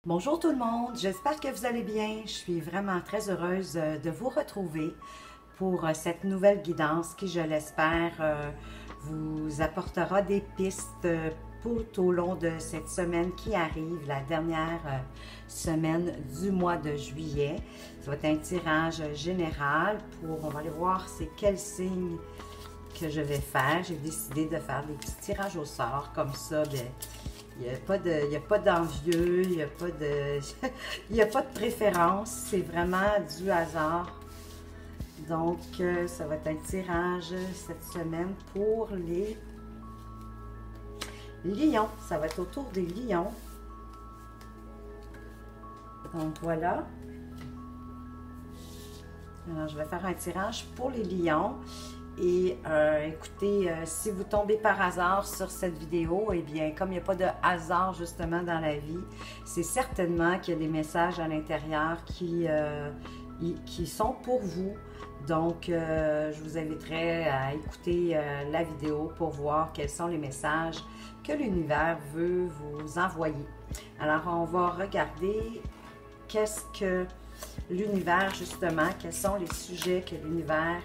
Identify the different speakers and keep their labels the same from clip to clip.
Speaker 1: Bonjour tout le monde, j'espère que vous allez bien. Je suis vraiment très heureuse de vous retrouver pour cette nouvelle guidance qui, je l'espère, vous apportera des pistes tout au long de cette semaine qui arrive, la dernière semaine du mois de juillet. Ça va être un tirage général on va aller voir c'est quel signe que je vais faire. J'ai décidé de faire des petits tirages au sort comme ça, bien, il n'y a pas d'envieux, il n'y a pas de, il y a pas de préférence, c'est vraiment du hasard. Donc, ça va être un tirage cette semaine pour les lions. Ça va être autour des lions. Donc, voilà. Alors, je vais faire un tirage pour les lions. Et écoutez, si vous tombez par hasard sur cette vidéo, eh bien, comme il n'y a pas de hasard justement dans la vie, c'est certainement qu'il y a des messages à l'intérieur qui sont pour vous. Donc, je vous inviterai à écouter la vidéo pour voir quels sont les messages que l'univers veut vous envoyer. Alors, on va regarder qu'est-ce que l'univers, justement, quels sont les sujets que l'univers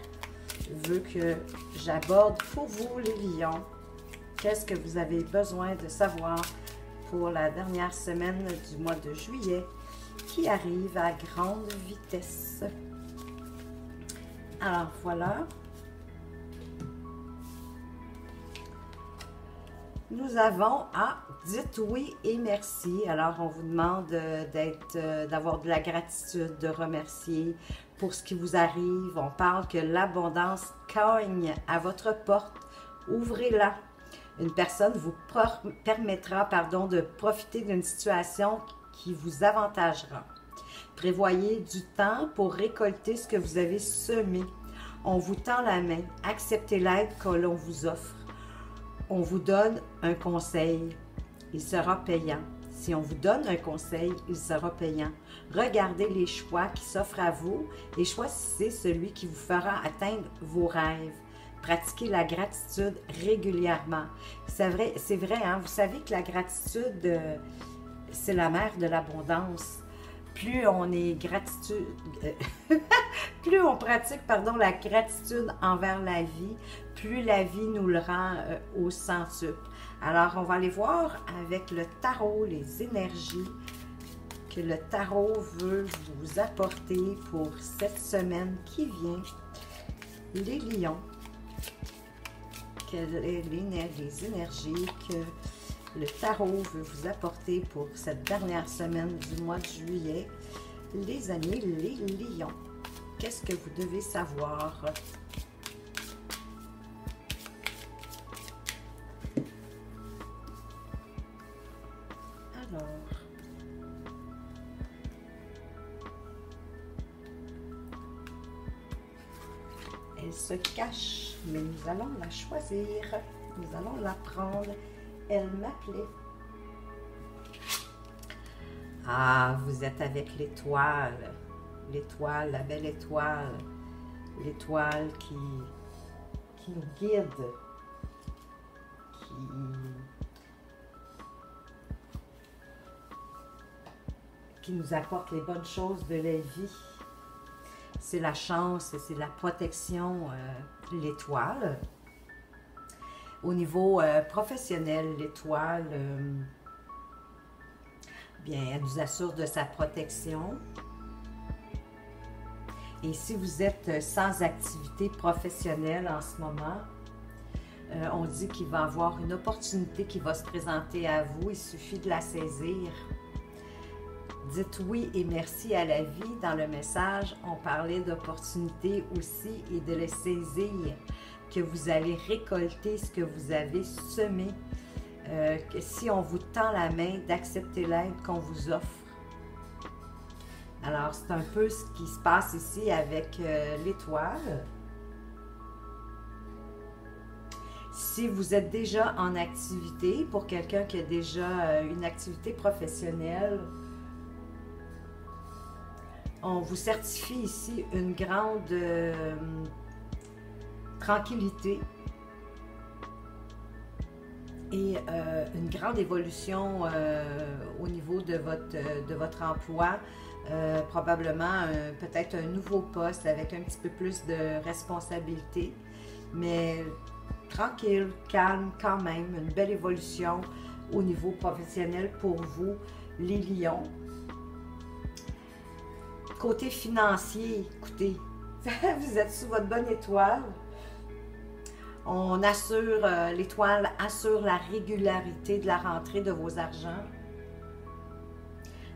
Speaker 1: veut que j'aborde pour vous, les lions. Qu'est-ce que vous avez besoin de savoir pour la dernière semaine du mois de juillet qui arrive à grande vitesse? Alors, voilà. Nous avons dites oui et merci. Alors, on vous demande d'avoir de la gratitude, de remercier pour ce qui vous arrive. On parle que l'abondance cogne à votre porte. Ouvrez-la. Une personne vous permettra, de profiter d'une situation qui vous avantagera. Prévoyez du temps pour récolter ce que vous avez semé. On vous tend la main. Acceptez l'aide que l'on vous offre. On vous donne un conseil, il sera payant. Si on vous donne un conseil, il sera payant. Regardez les choix qui s'offrent à vous et choisissez celui qui vous fera atteindre vos rêves. Pratiquez la gratitude régulièrement. C'est vrai, hein? Vous savez que la gratitude, c'est la mère de l'abondance. Plus on est plus on pratique la gratitude envers la vie, plus la vie nous le rend au centuple. Alors, on va aller voir avec le tarot les énergies que le tarot veut vous apporter pour cette semaine qui vient. Les lions, quelles sont les énergies que le tarot veut vous apporter pour cette dernière semaine du mois de juillet? Les amis, les lions, qu'est-ce que vous devez savoir? Alors, elle se cache, mais nous allons la choisir. Nous allons la prendre. Elle m'appelait. Ah, vous êtes avec l'étoile. L'étoile, la belle étoile. L'étoile qui nous guide. Qui nous apporte les bonnes choses de la vie. C'est la chance, c'est la protection, l'étoile. Au niveau professionnel, l'étoile, bien, elle nous assure de sa protection. Et si vous êtes sans activité professionnelle en ce moment, on dit qu'il va y avoir une opportunité qui va se présenter à vous. Il suffit de la saisir. Dites oui et merci à la vie. Dans le message, on parlait d'opportunités aussi et de les saisir, que vous allez récolter ce que vous avez semé. Que si on vous tend la main, d'accepter l'aide qu'on vous offre. Alors, c'est un peu ce qui se passe ici avec l'étoile. Si vous êtes déjà en activité, pour quelqu'un qui a déjà une activité professionnelle, on vous certifie ici une grande tranquillité. et une grande évolution au niveau de votre emploi. Probablement peut-être un nouveau poste avec un petit peu plus de responsabilité, mais tranquille, calme quand même, une belle évolution au niveau professionnel pour vous, les lions. Côté financier, écoutez, vous êtes sous votre bonne étoile. On assure, l'étoile assure la régularité de la rentrée de vos argents.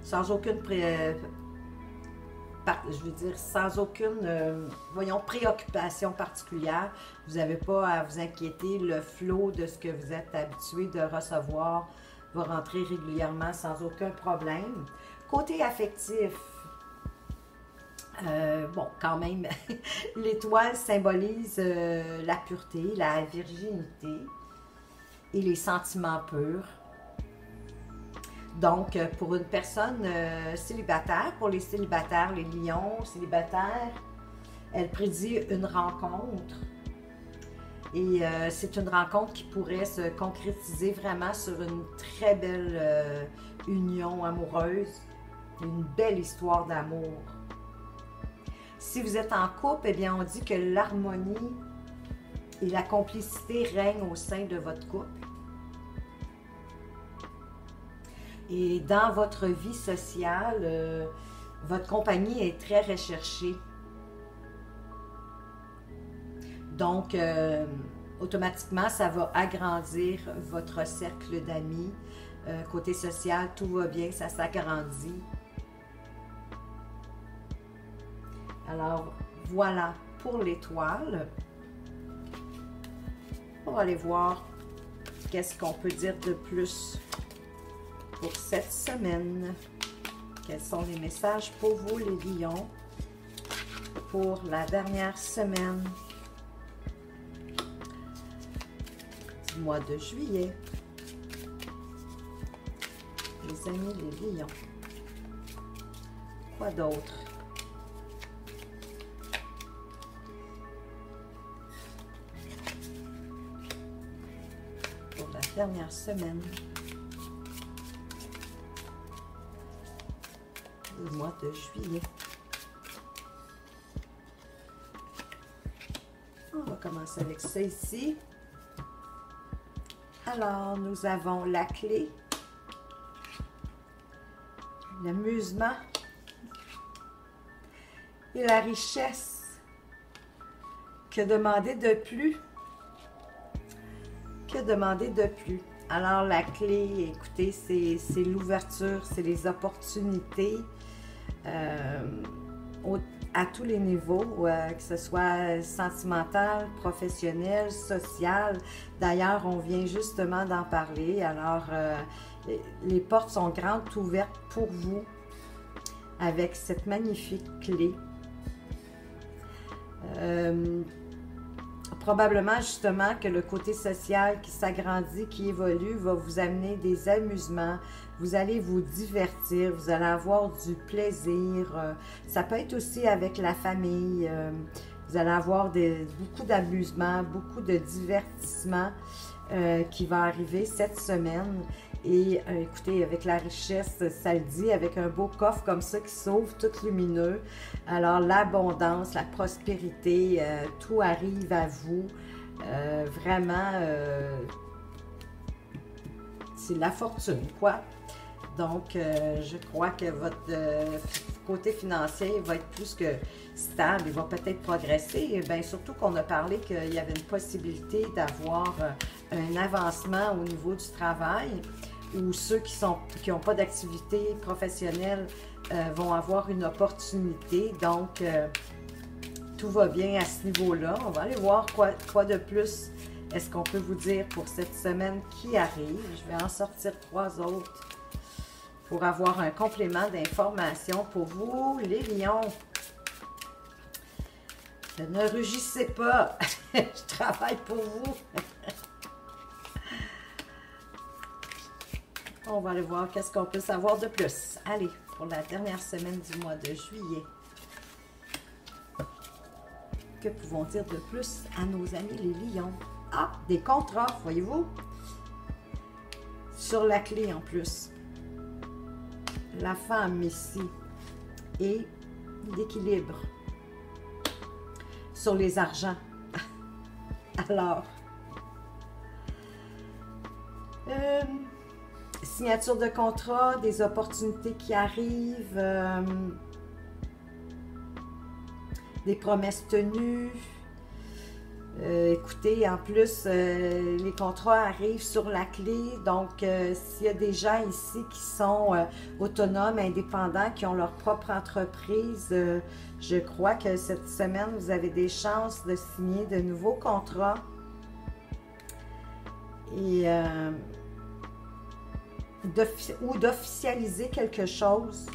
Speaker 1: Sans aucune préoccupation particulière. Vous n'avez pas à vous inquiéter. Le flot de ce que vous êtes habitué de recevoir va rentrer régulièrement sans aucun problème. Côté affectif, bon, quand même, l'étoile symbolise la pureté, la virginité et les sentiments purs. Donc, pour une personne célibataire, pour les célibataires, les lions célibataires, elle prédit une rencontre. Et c'est une rencontre qui pourrait se concrétiser vraiment sur une très belle union amoureuse, une belle histoire d'amour. Si vous êtes en couple, eh bien, on dit que l'harmonie et la complicité règnent au sein de votre couple. Et dans votre vie sociale, votre compagnie est très recherchée. Donc, automatiquement, ça va agrandir votre cercle d'amis. Côté social, tout va bien, ça s'agrandit. Alors, voilà pour l'étoile. On va aller voir qu'est-ce qu'on peut dire de plus pour cette semaine. Quels sont les messages pour vous, les lions, pour la dernière semaine du mois de juillet. Les amis, les lions. Quoi d'autre? Pour la dernière semaine du mois de juillet. On va commencer avec ça ici. Alors, nous avons la clé, l'amusement et la richesse. Que demander de plus? Que demander de plus? Alors, la clé, écoutez, c'est l'ouverture, c'est les opportunités à tous les niveaux, que ce soit sentimental, professionnel, social. D'ailleurs, on vient justement d'en parler. Alors, les portes sont grandes ouvertes pour vous avec cette magnifique clé. Probablement justement que le côté social qui s'agrandit, qui évolue, va vous amener des amusements. Vous allez vous divertir, vous allez avoir du plaisir. Ça peut être aussi avec la famille. Vous allez avoir beaucoup d'amusement, beaucoup de divertissement qui va arriver cette semaine. Et écoutez, avec la richesse, ça le dit, avec un beau coffre comme ça qui s'ouvre, tout lumineux. Alors l'abondance, la prospérité, tout arrive à vous. Vraiment, c'est la fortune, quoi. Donc, je crois que votre côté financier va être plus que stable, il va peut-être progresser. Et bien, surtout qu'on a parlé qu'il y avait une possibilité d'avoir un avancement au niveau du travail, ou ceux qui n'ont pas d'activité professionnelle vont avoir une opportunité. Donc, tout va bien à ce niveau-là. On va aller voir quoi de plus est-ce qu'on peut vous dire pour cette semaine qui arrive. Je vais en sortir 3 autres pour avoir un complément d'information pour vous, les lions. Ne rugissez pas, je travaille pour vous. On va aller voir qu'est-ce qu'on peut savoir de plus. Allez, pour la dernière semaine du mois de juillet. Que pouvons dire de plus à nos amis les lions? Ah, des contrats, voyez-vous? sur la clé en plus. La femme ici. Et l'équilibre sur les argents. Alors, signature de contrat, des opportunités qui arrivent, des promesses tenues. Écoutez, en plus, les contrats arrivent sur la clé, donc s'il y a des gens ici qui sont autonomes, indépendants, qui ont leur propre entreprise, je crois que cette semaine, vous avez des chances de signer de nouveaux contrats et ou d'officialiser quelque chose.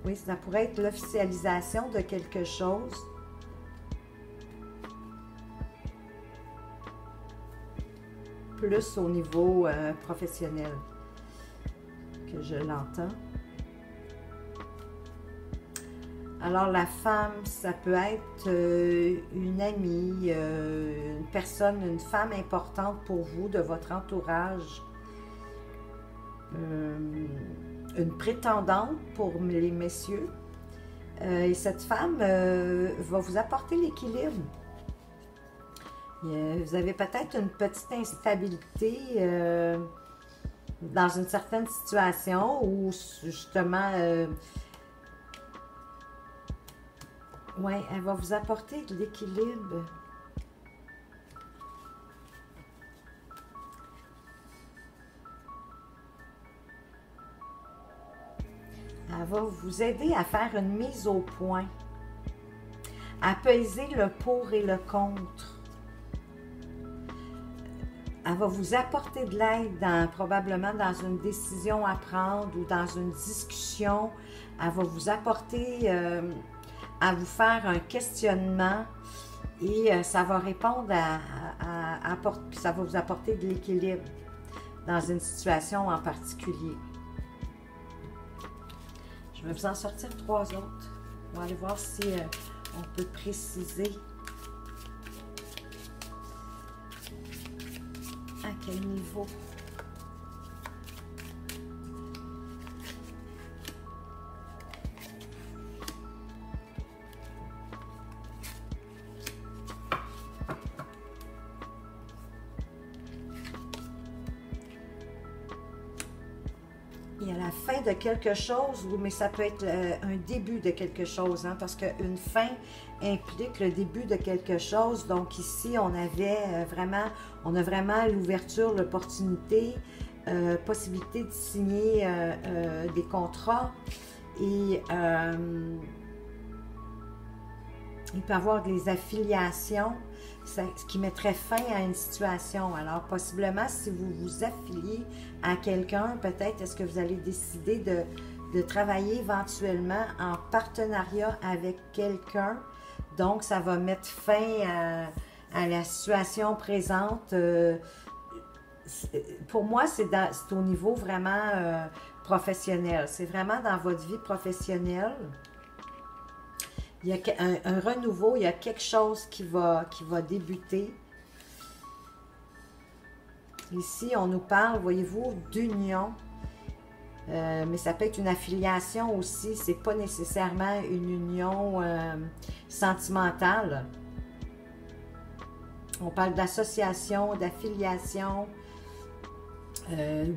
Speaker 1: Oui, ça pourrait être l'officialisation de quelque chose. Plus au niveau professionnel que je l'entends. Alors la femme, ça peut être une amie, une personne, une femme importante pour vous, de votre entourage, une prétendante pour les messieurs. Et cette femme va vous apporter l'équilibre. Vous avez peut-être une petite instabilité dans une certaine situation où justement, ouais, elle va vous apporter de l'équilibre. Elle va vous aider à faire une mise au point, à peser le pour et le contre. Elle va vous apporter de l'aide probablement dans une décision à prendre ou dans une discussion. Elle va vous apporter à vous faire un questionnement et ça va répondre ça va vous apporter de l'équilibre dans une situation en particulier. Je vais vous en sortir 3 autres. On va aller voir si on peut préciser à quel niveau. Et à la fin de quelque chose, mais ça peut être un début de quelque chose, hein, parce qu'une fin implique le début de quelque chose. Donc ici, on avait on a vraiment l'ouverture, l'opportunité, possibilité de signer des contrats et il peut y avoir des affiliations, ce qui mettrait fin à une situation. Alors, possiblement, si vous vous affiliez à quelqu'un, peut-être est-ce que vous allez décider de travailler éventuellement en partenariat avec quelqu'un. Donc, ça va mettre fin à la situation présente. Pour moi, c'est au niveau vraiment professionnel. C'est vraiment dans votre vie professionnelle. Il y a un renouveau, il y a quelque chose qui va débuter. Ici, on nous parle, voyez-vous, d'union. Mais ça peut être une affiliation aussi. Ce n'est pas nécessairement une union sentimentale. On parle d'association, d'affiliation.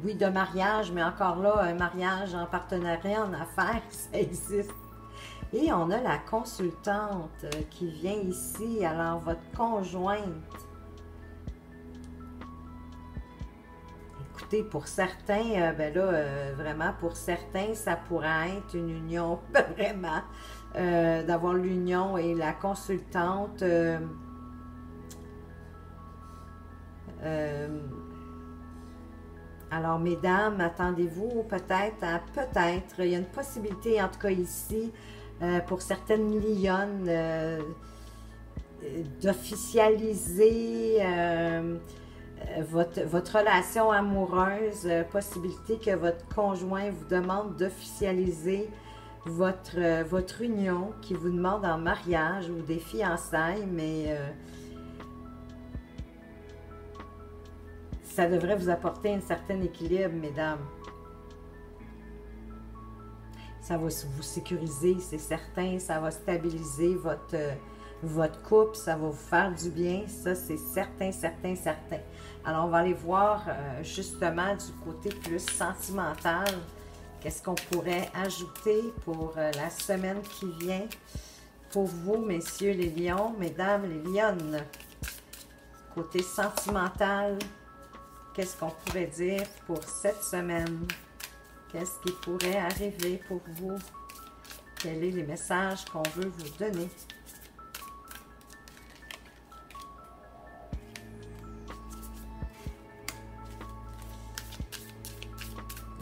Speaker 1: Oui, de mariage, mais encore là, un mariage en partenariat, en affaires, ça existe. Et on a la consultante qui vient ici. Alors, votre conjointe. Écoutez, pour certains, ben là, vraiment, pour certains, ça pourrait être une union, vraiment, d'avoir l'union et la consultante. Alors, mesdames, attendez-vous peut-être, il y a une possibilité, en tout cas ici, pour certaines lionnes, d'officialiser votre relation amoureuse, possibilité que votre conjoint vous demande d'officialiser votre union, qui vous demande en mariage ou des fiançailles, mais ça devrait vous apporter un certain équilibre, mesdames. Ça va vous sécuriser, c'est certain. Ça va stabiliser votre couple. Ça va vous faire du bien. Ça, c'est certain, certain, certain. Alors, on va aller voir justement du côté plus sentimental. Qu'est-ce qu'on pourrait ajouter pour la semaine qui vient pour vous, messieurs les lions, mesdames les lionnes. Côté sentimental, qu'est-ce qu'on pourrait dire pour cette semaine? Qu'est-ce qui pourrait arriver pour vous? Quels sont les messages qu'on veut vous donner?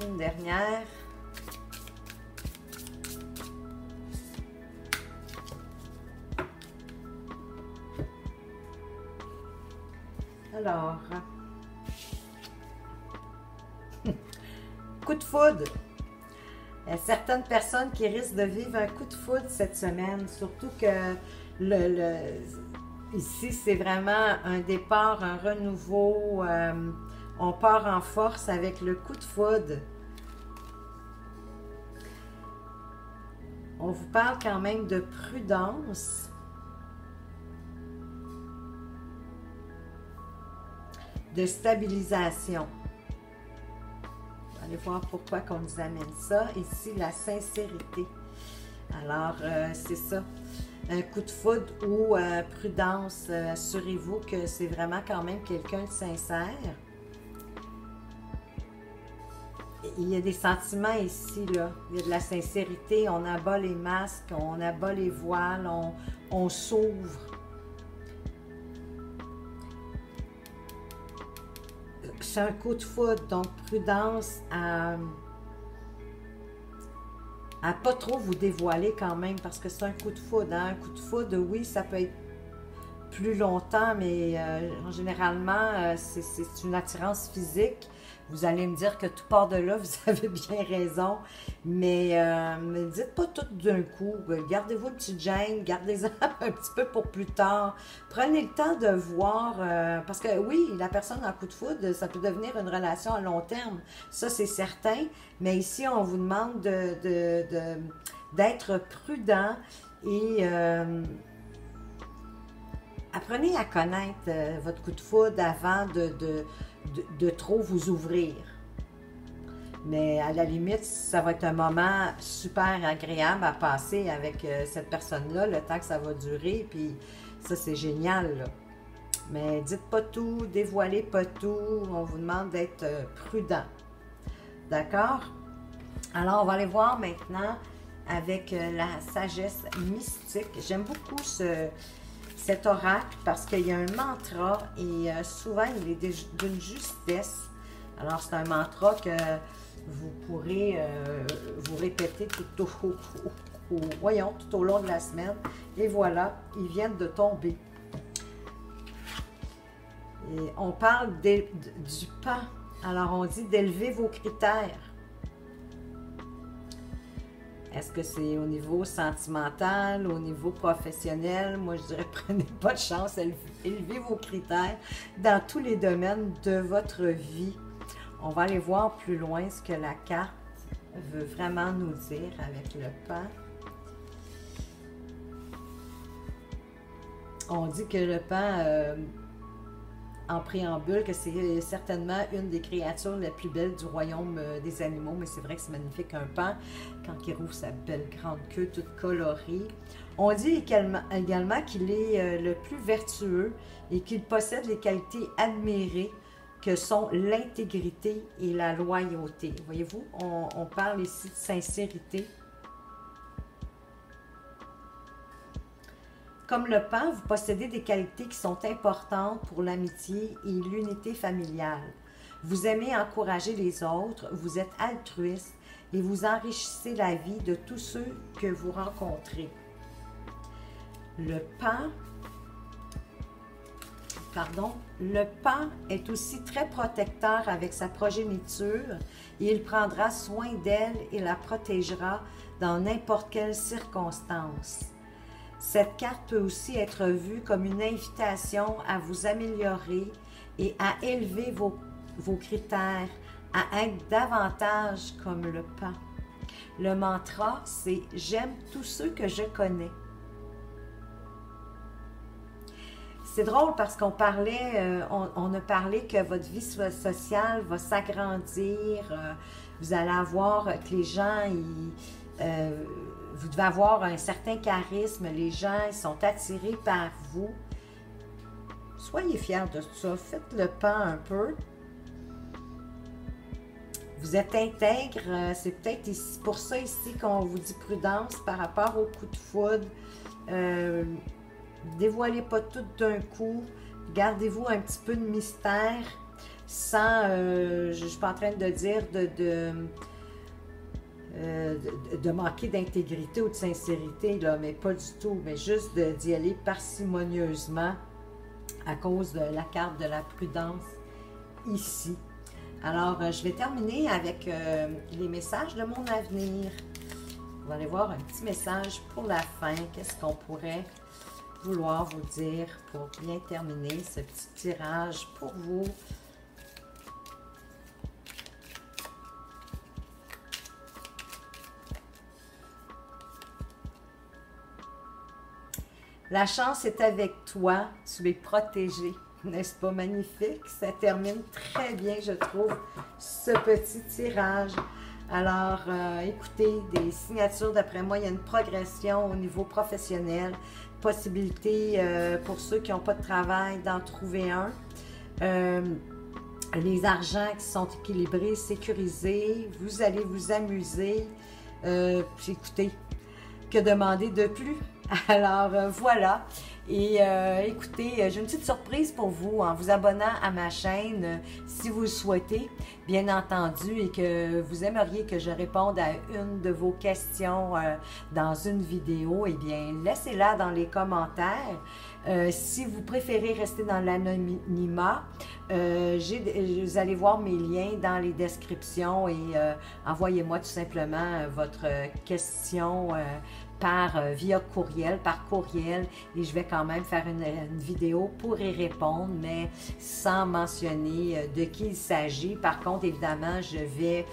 Speaker 1: Une dernière. Alors, coup de foudre. Il y a certaines personnes qui risquent de vivre un coup de foudre cette semaine, surtout que ici, c'est vraiment un départ, un renouveau. On part en force avec le coup de foudre. On vous parle quand même de prudence. De stabilisation. On va aller voir pourquoi qu'on nous amène ça. Ici, la sincérité. Alors, c'est ça. Un coup de foudre ou prudence. Assurez-vous que c'est vraiment quand même quelqu'un de sincère. Il y a des sentiments ici, là. Il y a de la sincérité. On abat les masques, on abat les voiles, on s'ouvre. C'est un coup de foudre, donc prudence à pas trop vous dévoiler quand même, parce que c'est un coup de foudre. Hein? Un coup de foudre, oui, ça peut être plus longtemps, mais généralement, c'est une attirance physique. Vous allez me dire que tout part de là, vous avez bien raison, mais dites pas tout d'un coup. Gardez-vous le petit gêne, gardez-en un petit peu pour plus tard. Prenez le temps de voir, parce que oui, la personne en coup de foudre, ça peut devenir une relation à long terme, ça c'est certain, mais ici on vous demande d'être prudent et apprenez à connaître votre coup de foudre avant de trop vous ouvrir. Mais à la limite, ça va être un moment super agréable à passer avec cette personne-là, le temps que ça va durer, puis ça, c'est génial, là. Mais dites pas tout, dévoilez pas tout, on vous demande d'être prudent. D'accord? Alors, on va aller voir maintenant avec la sagesse mystique. J'aime beaucoup cet oracle parce qu'il y a un mantra et souvent il est d'une justesse. Alors c'est un mantra que vous pourrez vous répéter tout au long de la semaine. Et voilà, ils viennent de tomber. Et on parle du pas. Alors on dit d'élever vos critères. Est-ce que c'est au niveau sentimental, au niveau professionnel? Moi, je dirais, prenez pas de chance, élevez vos critères dans tous les domaines de votre vie. On va aller voir plus loin ce que la carte veut vraiment nous dire avec le pan. On dit que le pan, en préambule, que c'est certainement une des créatures les plus belles du royaume des animaux, mais c'est vrai que c'est magnifique un pan quand il rouvre sa belle grande queue toute colorée. On dit également qu'il est le plus vertueux et qu'il possède les qualités admirées que sont l'intégrité et la loyauté. Voyez-vous, on parle ici de sincérité. Comme le pan, vous possédez des qualités qui sont importantes pour l'amitié et l'unité familiale. Vous aimez encourager les autres, vous êtes altruiste et vous enrichissez la vie de tous ceux que vous rencontrez. Le pan est aussi très protecteur avec sa progéniture et il prendra soin d'elle et la protégera dans n'importe quelle circonstance. Cette carte peut aussi être vue comme une invitation à vous améliorer et à élever vos critères à être davantage comme le pan. Le mantra, c'est « J'aime tous ceux que je connais ». C'est drôle parce qu'on parlait, on a parlé que votre vie sociale va s'agrandir, vous allez avoir que les gens, vous devez avoir un certain charisme, les gens ils sont attirés par vous. Soyez fiers de ça, faites le pas un peu. Vous êtes intègre, c'est peut-être pour ça ici qu'on vous dit prudence par rapport au coup de foudre. Dévoilez pas tout d'un coup, gardez-vous un petit peu de mystère sans, je ne suis pas en train de dire de manquer d'intégrité ou de sincérité, là, mais pas du tout, mais juste d'y aller parcimonieusement à cause de la carte de la prudence ici. Alors, je vais terminer avec les messages de mon avenir. Vous allez voir un petit message pour la fin, qu'est-ce qu'on pourrait vouloir vous dire pour bien terminer ce petit tirage pour vous. La chance est avec toi, tu es protégé. N'est-ce pas magnifique? Ça termine très bien, je trouve, ce petit tirage. Alors, écoutez, des signatures, d'après moi, il y a une progression au niveau professionnel. Possibilité pour ceux qui n'ont pas de travail d'en trouver un. Les argents qui sont équilibrés, sécurisés. Vous allez vous amuser. Puis écoutez, que demander de plus? Alors, voilà. Et écoutez, j'ai une petite surprise pour vous en vous abonnant à ma chaîne si vous le souhaitez, bien entendu, et que vous aimeriez que je réponde à une de vos questions dans une vidéo, eh bien, laissez-la dans les commentaires. Si vous préférez rester dans l'anonymat, vous allez voir mes liens dans les descriptions et envoyez-moi tout simplement votre question via courriel, par courriel, et je vais quand même faire une vidéo pour y répondre, mais sans mentionner de qui il s'agit. Par contre, évidemment, je vais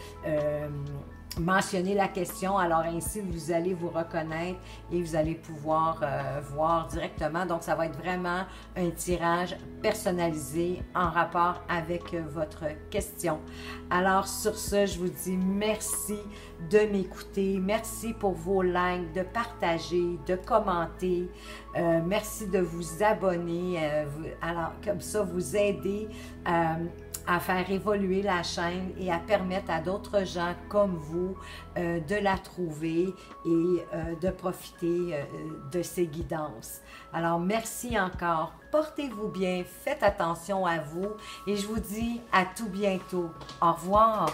Speaker 1: mentionner la question, alors ainsi vous allez vous reconnaître et vous allez pouvoir voir directement. Donc ça va être vraiment un tirage personnalisé en rapport avec votre question. Alors sur ce, je vous dis merci de m'écouter, merci pour vos likes, de partager, de commenter, merci de vous abonner, alors comme ça vous aidez à faire évoluer la chaîne et à permettre à d'autres gens comme vous de la trouver et de profiter de ces guidances. Alors, merci encore. Portez-vous bien, faites attention à vous et je vous dis à tout bientôt. Au revoir.